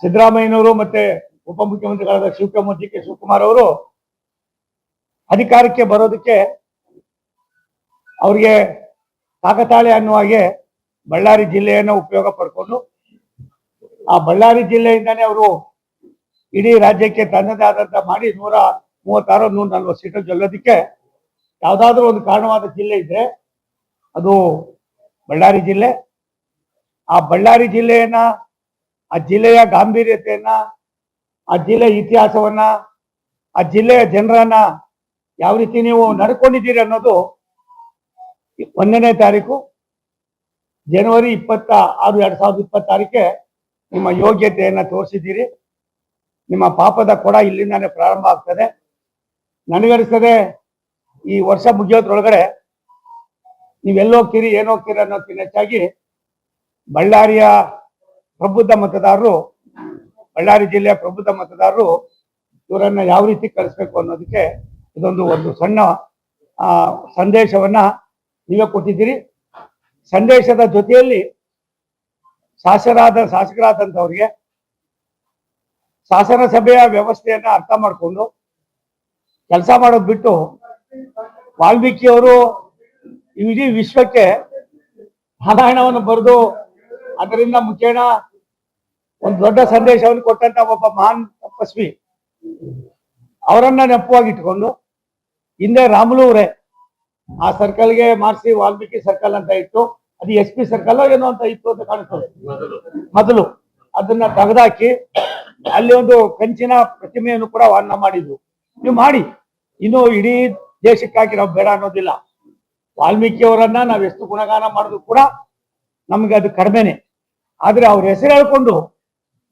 ಸಿದ್ದರಾಮಯ್ಯನವರು ಮತ್ತೆ ಉಪಮುಖ್ಯಮಂತ್ರಿಗಳಾದ ಶಿವಕುಮಾರ್ ಅವರು ಅಧಿಕಾರಕ್ಕೆ ಬರೋದಕ್ಕೆ ಅವರಿಗೆ ಕಾಕತಾಳೆ ಅನ್ನುವ ಹಾಗೆ ಬಳ್ಳಾರಿ ಜಿಲ್ಲೆಯನ್ನು ಉಪಯೋಗ ಪಡ್ಕೊಂಡು ಆ ಬಳ್ಳಾರಿ ಜಿಲ್ಲೆಯಿಂದಾನೇ ಅವರು ಇಡೀ ರಾಜ್ಯಕ್ಕೆ ತನ್ನದೇ ಆದಂತ ಮಾಡಿ 136 140 ಸೀಟು ಗೆಲ್ಲೋದಕ್ಕೆ ಯಾವುದಾದ್ರೂ ಒಂದು ಕಾರಣವಾದ ಜಿಲ್ಲೆ ಇದ್ರೆ ಅದು ಬಳ್ಳಾರಿ ಜಿಲ್ಲೆ. ಆ ಬಳ್ಳಾರಿ ಜಿಲ್ಲೆಯನ್ನ, ಆ ಜಿಲ್ಲೆಯ ಗಾಂಭೀರ್ಯತೆಯನ್ನ, ಆ ಜಿಲ್ಲೆಯ ಇತಿಹಾಸವನ್ನ, ಆ ಜಿಲ್ಲೆಯ ಜನರನ್ನ ಯಾವ ರೀತಿ ನೀವು ನಡ್ಕೊಂಡಿದ್ದೀರಿ ಅನ್ನೋದು 1ನೇ ತಾರೀಕು ಜನವರಿ 26, 2026ಕ್ಕೆ ನಿಮ್ಮ ಯೋಗ್ಯತೆಯನ್ನ ತೋರಿಸಿದ್ದೀರಿ. ನಿಮ್ಮ ಪಾಪದ ಕೊಡ ಇಲ್ಲಿಂದಾನೇ ಪ್ರಾರಂಭ ಆಗ್ತದೆ. ನನಗನಿಸ್ತದೆ ಈ ವರ್ಷ ಮುಗಿಯೋದ್ರೊಳಗಡೆ ನೀವೆಲ್ಲೋಗ್ತೀರಿ ಏನೋಗ್ತೀರಿ ಅನ್ನೋದಕ್ಕಿಂತ ಹೆಚ್ಚಾಗಿ ಬಳ್ಳಾರಿಯ ಪ್ರಬುದ್ಧ ಮತದಾರರು, ಬಳ್ಳಾರಿ ಜಿಲ್ಲೆಯ ಪ್ರಬುದ್ಧ ಮತದಾರರು ಇವರನ್ನ ಯಾವ ರೀತಿ ಕಳಿಸ್ಬೇಕು ಅನ್ನೋದಕ್ಕೆ ಒಂದು ಸಣ್ಣ ಸಂದೇಶವನ್ನ ನೀವೇ ಕೊಟ್ಟಿದ್ದೀರಿ. ಸಂದೇಶದ ಜೊತೆಯಲ್ಲಿ ಶಾಸಕರಾದಂಥವ್ರಿಗೆ ಶಾಸನ ಸಭೆಯ ವ್ಯವಸ್ಥೆಯನ್ನ ಅರ್ಥ ಮಾಡಿಕೊಂಡು ಕೆಲಸ ಮಾಡೋದು ಬಿಟ್ಟು ವಾಲ್ಮೀಕಿ ಅವರು ಇಡೀ ವಿಶ್ವಕ್ಕೆ ರಾಮಾಯಣವನ್ನು ಬರೆದು ಅದರಿಂದ ಮುಖೇನ ಒಂದು ದೊಡ್ಡ ಸಂದೇಶವನ್ನು ಕೊಟ್ಟಂತ ಒಬ್ಬ ಮಹಾನ್ ತಪಸ್ವಿ ಅವರನ್ನ ನೆಪವಾಗಿಟ್ಕೊಂಡು ಹಿಂದೆ ರಾಮುಲುವರೇ ಆ ಸರ್ಕಲ್ಗೆ ಮಾಡಿಸಿ ವಾಲ್ಮೀಕಿ ಸರ್ಕಲ್ ಅಂತ ಇತ್ತು, ಅದು SP ಸರ್ಕಲ್ ಏನೋ ಅಂತ ಇತ್ತು ಅಂತ ಕಾಣಿಸ್ತದೆ. ಮೊದಲು ಅದನ್ನ ತೆಗೆದಾಕಿ ಅಲ್ಲಿ ಒಂದು ಕಂಚಿನ ಪ್ರತಿಮೆಯನ್ನು ಕೂಡ ವರ್ಣ ಮಾಡಿದ್ರು. ನೀವು ಮಾಡಿ, ಇನ್ನು ಇಡೀ ದೇಶಕ್ಕಾಗಿ ನಾವು ಬೇಡ ಅನ್ನೋದಿಲ್ಲ. ವಾಲ್ಮೀಕಿ ಅವರನ್ನ ನಾವು ಎಷ್ಟು ಗುಣಗಾನ ಮಾಡಿದ್ರು ಕೂಡ ನಮ್ಗೆ ಅದು ಕಡಿಮೆನೆ. ಆದ್ರೆ ಅವ್ರ ಹೆಸರು ಹೇಳ್ಕೊಂಡು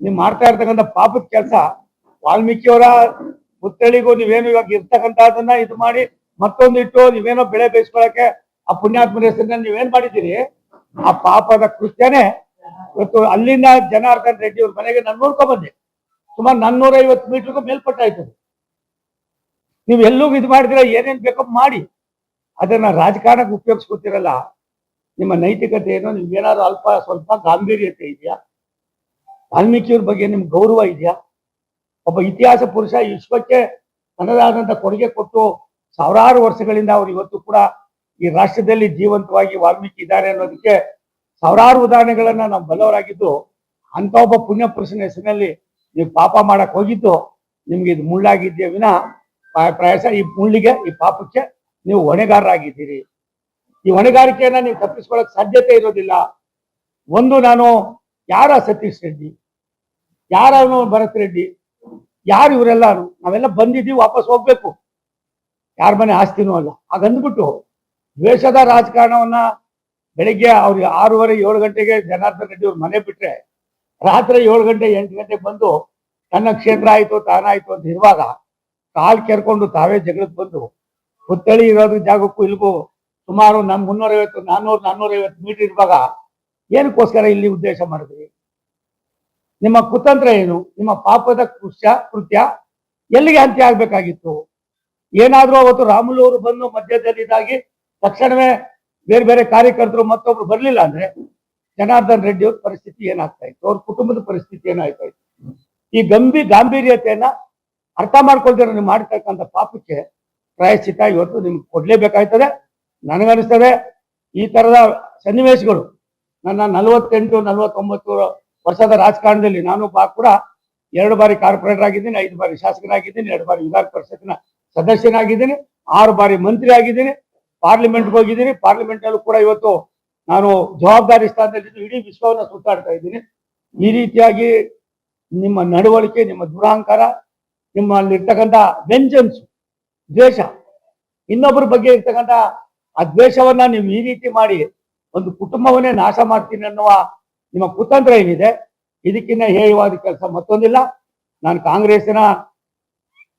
ನೀವು ಮಾಡ್ತಾ ಇರ್ತಕ್ಕಂಥ ಪಾಪದ ಕೆಲಸ, ವಾಲ್ಮೀಕಿಯವರ ಪುತ್ಥಳಿಗೂ ನೀವೇನು ಇವಾಗ ಇರ್ತಕ್ಕಂಥದನ್ನ ಇದು ಮಾಡಿ ಮತ್ತೊಂದು ಇಟ್ಟು ನೀವೇನೋ ಬೆಳೆ ಬೇಯಿಸ್ಕೊಳಕ್ಕೆ ಆ ಪುಣ್ಯಾತ್ಮನ ಹೆಸರನ್ನ ನೀವೇನ್ ಮಾಡಿದ್ದೀರಿ, ಆ ಪಾಪದ ಕೃತ್ಯನೇ ಇವತ್ತು ಅಲ್ಲಿಂದ ಜನಾರ್ದನ್ ರೆಡ್ಡಿ ಅವ್ರ ಮನೆಗೆ ನಾನು ನೋಡ್ಕೊಂಡ್ ಬಂದೆ. ಸುಮಾರು 450 ಮೀಟರ್ಗೂ ಮೇಲ್ಪಟ್ಟಾಯ್ತದೆ. ನೀವು ಎಲ್ಲೂ ಇದು ಮಾಡಿದ್ರೆ ಏನೇನ್ ಬೇಕೋ ಮಾಡಿ, ಅದನ್ನ ರಾಜಕಾರಣಕ್ಕೆ ಉಪಯೋಗಿಸ್ಕೊತಿರಲ್ಲ. ನಿಮ್ಮ ನೈತಿಕತೆ ಏನೋ, ನಿಮ್ಗೇನಾದ್ರು ಸ್ವಲ್ಪ ಗಾಂಭೀರ್ಯತೆ ಇದೆಯಾ? ವಾಲ್ಮೀಕಿಯವ್ರ ಬಗ್ಗೆ ನಿಮ್ಗೆ ಗೌರವ ಇದೆಯಾ? ಒಬ್ಬ ಇತಿಹಾಸ ಪುರುಷ ವಿಶ್ವಕ್ಕೆ ತನ್ನದಾದಂತ ಕೊಡುಗೆ ಕೊಟ್ಟು ಸಾವಿರಾರು ವರ್ಷಗಳಿಂದ ಅವ್ರು ಇವತ್ತು ಕೂಡ ಈ ರಾಷ್ಟ್ರದಲ್ಲಿ ಜೀವಂತವಾಗಿ ವಾಲ್ಮೀಕಿ ಇದ್ದಾರೆ ಅನ್ನೋದಕ್ಕೆ ಸಾವಿರಾರು ಉದಾಹರಣೆಗಳನ್ನ ನಾವು ಬಲ್ಲವರಾಗಿದ್ದು, ಅಂತ ಒಬ್ಬ ಪುಣ್ಯ ಪುರುಷನ ಹೆಸರಿನಲ್ಲಿ ನೀವು ಪಾಪ ಮಾಡಕ್ ಹೋಗಿದ್ದು ನಿಮ್ಗೆ ಇದು ಮುಳ್ಳಾಗಿದ್ಯಾ ವಿನ ಪ್ರಾಯಶ ಈ ಮುಳ್ಳಿಗೆ, ಈ ಪಾಪಕ್ಕೆ ನೀವು ಹೊಣೆಗಾರರಾಗಿದ್ದೀರಿ. ಈ ಹೊಣೆಗಾರಿಕೆಯನ್ನ ನೀವು ತಪ್ಪಿಸ್ಕೊಳ್ಳಕ್ ಸಾಧ್ಯತೆ ಇರೋದಿಲ್ಲ. ಒಂದು, ನಾನು ಯಾರ ಸತೀಶ್ ರೆಡ್ಡಿ, ಯಾರವನು ಭರತ್ ರೆಡ್ಡಿ, ಯಾರು ಇವರೆಲ್ಲ? ನಾವೆಲ್ಲ ಬಂದಿದ್ದೀವಿ, ವಾಪಸ್ ಹೋಗ್ಬೇಕು, ಯಾರ ಮನೆ ಆಸ್ತಿನೂ ಅಲ್ಲ. ಹಾಗಂದ್ಬಿಟ್ಟು ದ್ವೇಷದ ರಾಜಕಾರಣವನ್ನ ಬೆಳಿಗ್ಗೆ ಅವ್ರಿಗೆ 6:30 7 ಗಂಟೆಗೆ ಜನಾರ್ದನ್ ರೆಡ್ಡಿ ಅವ್ರ ಮನೆ ಬಿಟ್ರೆ ರಾತ್ರಿ 7 ಗಂಟೆ 8 ಗಂಟೆಗೆ ಬಂದು ತನ್ನ ಕ್ಷೇತ್ರ ಆಯ್ತು ತಾನಾಯ್ತು ಅಂತ ಇರುವಾಗ ಕಾಲ್ ಕೆರ್ಕೊಂಡು ತಾವೇ ಜಗಳಕ್ಕೆ ಬಂದು ಪುತ್ಥಳಿ ಇರೋದು ಜಾಗಕ್ಕೂ ಇಲ್ಗೂ ಸುಮಾರು 350 450 ಮೀಟರ್ ಇರುವಾಗ ಏನಕ್ಕೋಸ್ಕರ ಇಲ್ಲಿ ಉದ್ದೇಶ ಮಾಡಿದ್ರಿ? ನಿಮ್ಮ ಕುತಂತ್ರ ಏನು? ನಿಮ್ಮ ಪಾಪದ ಕೃತ್ಯ ಎಲ್ಲಿಗೆ ಅಂತ್ಯ ಆಗ್ಬೇಕಾಗಿತ್ತು? ಏನಾದ್ರೂ ಅವತ್ತು ರಾಮುಲು ಅವರು ಬಂದು ಮಧ್ಯದಲ್ಲಿ ಇದಾಗಿ ತಕ್ಷಣವೇ ಬೇರೆ ಬೇರೆ ಕಾರ್ಯಕರ್ತರು ಮತ್ತೊಬ್ರು ಬರ್ಲಿಲ್ಲ ಅಂದ್ರೆ ಜನಾರ್ದನ್ ರೆಡ್ಡಿ ಅವ್ರ ಪರಿಸ್ಥಿತಿ ಏನಾಗ್ತಾ ಇತ್ತು? ಅವ್ರ ಕುಟುಂಬದ ಪರಿಸ್ಥಿತಿ ಏನಾಗ್ತಾ ಇತ್ತು? ಈ ಗಾಂಭೀರ್ಯತೆಯನ್ನ ಅರ್ಥ ಮಾಡ್ಕೊಳ್ತೀರ. ನೀವು ಮಾಡ್ತಕ್ಕಂಥ ಪಾಪಕ್ಕೆ ಪ್ರಾಯಶ್ಚಿತ್ತ ಇವತ್ತು ನಿಮ್ಗೆ ಕೊಡ್ಲೇಬೇಕಾಯ್ತದೆ. ನನಗನ್ನಿಸ್ತದೆ ಈ ತರದ ಸನ್ನಿವೇಶಗಳು ನನ್ನ 48 49 ವರ್ಷದ ರಾಜಕಾರಣದಲ್ಲಿ ನಾನು ಕೂಡ 2 ಬಾರಿ ಕಾರ್ಪೊರೇಟರ್ ಆಗಿದ್ದೀನಿ, 5 ಬಾರಿ ಶಾಸಕನಾಗಿದ್ದೀನಿ, 2 ಬಾರಿ ವಿಧಾನ ಪರಿಷತ್ತಿನ ಸದಸ್ಯನಾಗಿದ್ದೀನಿ, 6 ಬಾರಿ ಮಂತ್ರಿ ಆಗಿದ್ದೀನಿ, ಪಾರ್ಲಿಮೆಂಟ್ಗೆ ಹೋಗಿದ್ದೀನಿ. ಪಾರ್ಲಿಮೆಂಟ್ ಅಲ್ಲೂ ಕೂಡ ಇವತ್ತು ನಾನು ಜವಾಬ್ದಾರಿ ಸ್ಥಾನದಲ್ಲಿ ಇಡೀ ವಿಶ್ವವನ್ನ ಸುತ್ತಾಡ್ತಾ ಇದ್ದೀನಿ. ಈ ರೀತಿಯಾಗಿ ನಿಮ್ಮ ನಡವಳಿಕೆ, ನಿಮ್ಮ ದುರಹಂಕಾರ, ನಿಮ್ಮಲ್ಲಿರ್ತಕ್ಕಂಥ ವೆಂಜನ್ಸ್, ದ್ವೇಷ, ಇನ್ನೊಬ್ಬರ ಬಗ್ಗೆ ಇರ್ತಕ್ಕಂಥ ಆ ದ್ವೇಷವನ್ನ ನೀವು ಈ ರೀತಿ ಮಾಡಿ ಒಂದು ಕುಟುಂಬವನ್ನೇ ನಾಶ ಮಾಡ್ತೀನಿ ಅನ್ನುವ ನಿಮ್ಮ ಕುತಂತ್ರ ಏನಿದೆ, ಇದಕ್ಕಿಂತ ಹೇಯವಾದ ಕೆಲಸ ಮತ್ತೊಂದಿಲ್ಲ. ನಾನು ಕಾಂಗ್ರೆಸ್ಸಿನ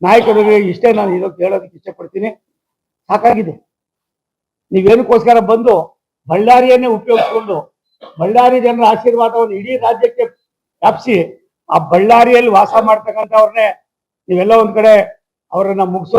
ನಾಯಕರಿಗೆ ಇಷ್ಟೇ ನಾನು ಇದಕ್ಕೆ ಹೇಳೋದಕ್ಕೆ ಇಷ್ಟಪಡ್ತೀನಿ. ಸಾಕಾಗಿದೆ. ನೀವೇನಕ್ಕೋಸ್ಕರ ಬಂದು ಬಳ್ಳಾರಿಯನ್ನೇ ಉಪಯೋಗಿಸ್ಕೊಂಡು ಬಳ್ಳಾರಿ ಜನರ ಆಶೀರ್ವಾದವನ್ನು ಇಡೀ ರಾಜ್ಯಕ್ಕೆ ವ್ಯಾಪಿಸಿ ಆ ಬಳ್ಳಾರಿಯಲ್ಲಿ ವಾಸ ಮಾಡ್ತಕ್ಕಂಥವ್ರನ್ನೇ ನೀವೆಲ್ಲ ಒಂದ್ ಕಡೆ ಅವರನ್ನ ಮುಗಿಸೋದು